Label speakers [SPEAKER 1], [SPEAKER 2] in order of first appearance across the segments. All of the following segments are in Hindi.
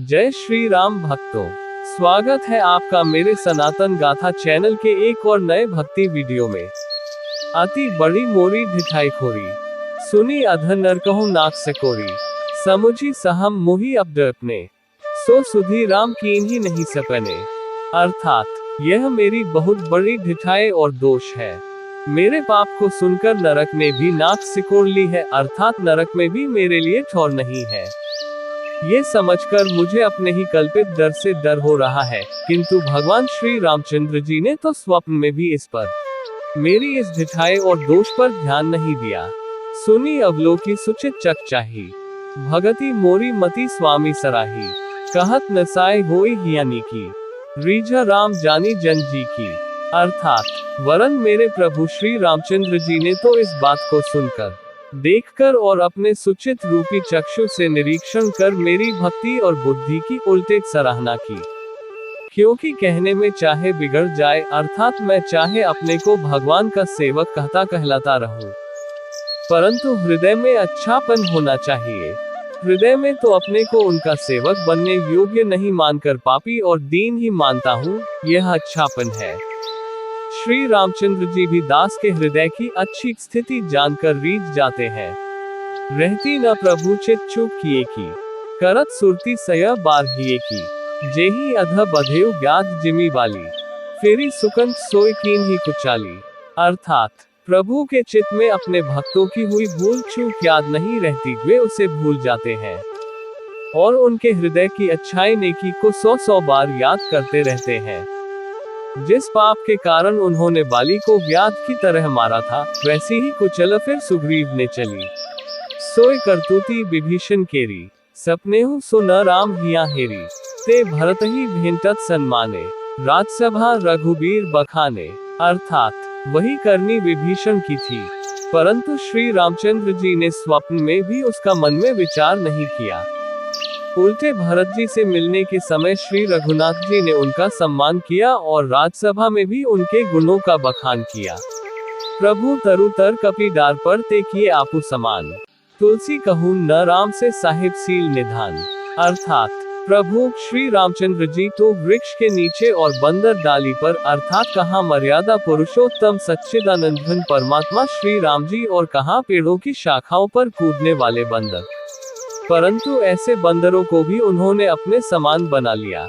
[SPEAKER 1] जय श्री राम भक्तों, स्वागत है आपका मेरे सनातन गाथा चैनल के एक और नए भक्ति वीडियो में। अति बड़ी मोरी ढिठाई खोरी, सुनी अधर नर कहूँ नाक सकोरी, समुझी सहम मुही अब अपने, सो सुधी राम कीन ही नहीं सपने। अर्थात यह मेरी बहुत बड़ी ढिठाई और दोष है। मेरे पाप को सुनकर नरक ने भी नाक सिकोड़ ली है, अर्थात नरक में भी मेरे लिए ठौर नहीं है। ये समझकर मुझे अपने ही कल्पित डर से डर हो रहा है, किंतु भगवान श्री रामचंद्र जी ने तो स्वप्न में भी इस पर, मेरी इस ढिठाई और दोष पर ध्यान नहीं दिया। सुनी अवलोकी सुचित चकचाही, भगति मोरी मति स्वामी सराही, कहत नसाय होई हियानी की, रीझा राम जानी जन जी की। अर्थात वरन मेरे प्रभु श्री रामचंद्र जी ने तो इस बात को सुनकर, देखकर और अपने सुचित रूपी चक्षु से निरीक्षण कर मेरी भक्ति और बुद्धि की उल्टे सराहना की। क्योंकि कहने में चाहे बिगड़ जाए, अर्थात मैं चाहे अपने को भगवान का सेवक कहलाता रहूं, परंतु हृदय में अच्छापन होना चाहिए। हृदय में तो अपने को उनका सेवक बनने योग्य नहीं मानकर पापी और दीन ही मानता हूँ, यह अच्छापन है। श्री रामचंद्र जी भी दास के हृदय की अच्छी स्थिति जानकर रीझ जाते हैं। रहती न प्रभु चित चूक किए की, करत सुरती सय बार हिए की, जेही अध बधेउ ज्ञात जिमी वाली, फेरी सुकंत सोय कीन ही कुचाली। अर्थात प्रभु के चित्त में अपने भक्तों की हुई भूल चूक याद नहीं रहती, वे उसे भूल जाते हैं और उनके हृदय की अच्छाई नेकी को 100 बार याद करते रहते हैं। जिस पाप के कारण उन्होंने बाली को व्याध की तरह मारा था, वैसी ही कुचल फिर सुग्रीव ने चली। सोय करतूती विभीषण केरी, सपनेहु सो न राम हिया हेरी, ते भरत ही भेंटत सन्माने, राजसभा रघुबीर बखाने। अर्थात वही करनी विभीषण की थी, परंतु श्री रामचंद्र जी ने स्वप्न में भी उसका मन में विचार नहीं किया। उल्टे भरत जी से मिलने के समय श्री रघुनाथ जी ने उनका सम्मान किया और राजसभा में भी उनके गुणों का बखान किया। प्रभु तरु तर कपि डार पर ते किए आपु समान, तुलसी कहूँ न राम से साहिब सील निधान। अर्थात प्रभु श्री रामचंद्र जी तो वृक्ष के नीचे और बंदर डाली पर, अर्थात कहाँ मर्यादा पुरुषोत्तम सच्चिदानंद घन परमात्मा श्री राम जी और कहाँ पेड़ों की शाखाओं पर कूदने वाले बंदर, परंतु ऐसे बंदरों को भी उन्होंने अपने समान बना लिया।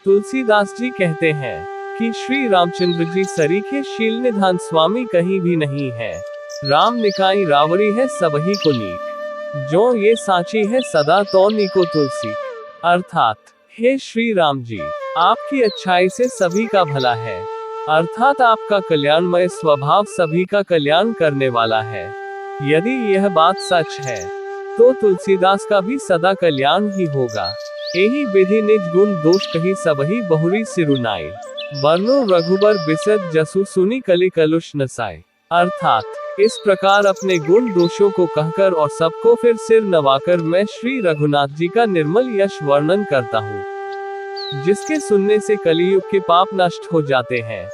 [SPEAKER 1] तुलसीदास जी कहते हैं कि श्री रामचंद्र जी सरीखे शील निधान स्वामी कहीं भी नहीं है। राम निकाई रावरी है सबही को नीक, जो ये साची है सदा तो नीको तुलसी। अर्थात हे श्री राम जी, आपकी अच्छाई से सभी का भला है, अर्थात आपका कल्याणमय स्वभाव सभी का कल्याण करने वाला है। यदि यह बात सच है तो तुलसीदास का भी सदा कल्याण ही होगा। यही विधि निज गुण दोष कही सबही बहुरी सिरुनाई, बरनो रघुबर बिसद जसु सुनी कलि कलुष नसाए। अर्थात इस प्रकार अपने गुण दोषों को कहकर और सबको फिर सिर नवाकर मैं श्री रघुनाथ जी का निर्मल यश वर्णन करता हूँ, जिसके सुनने से कलियुग के पाप नष्ट हो जाते हैं।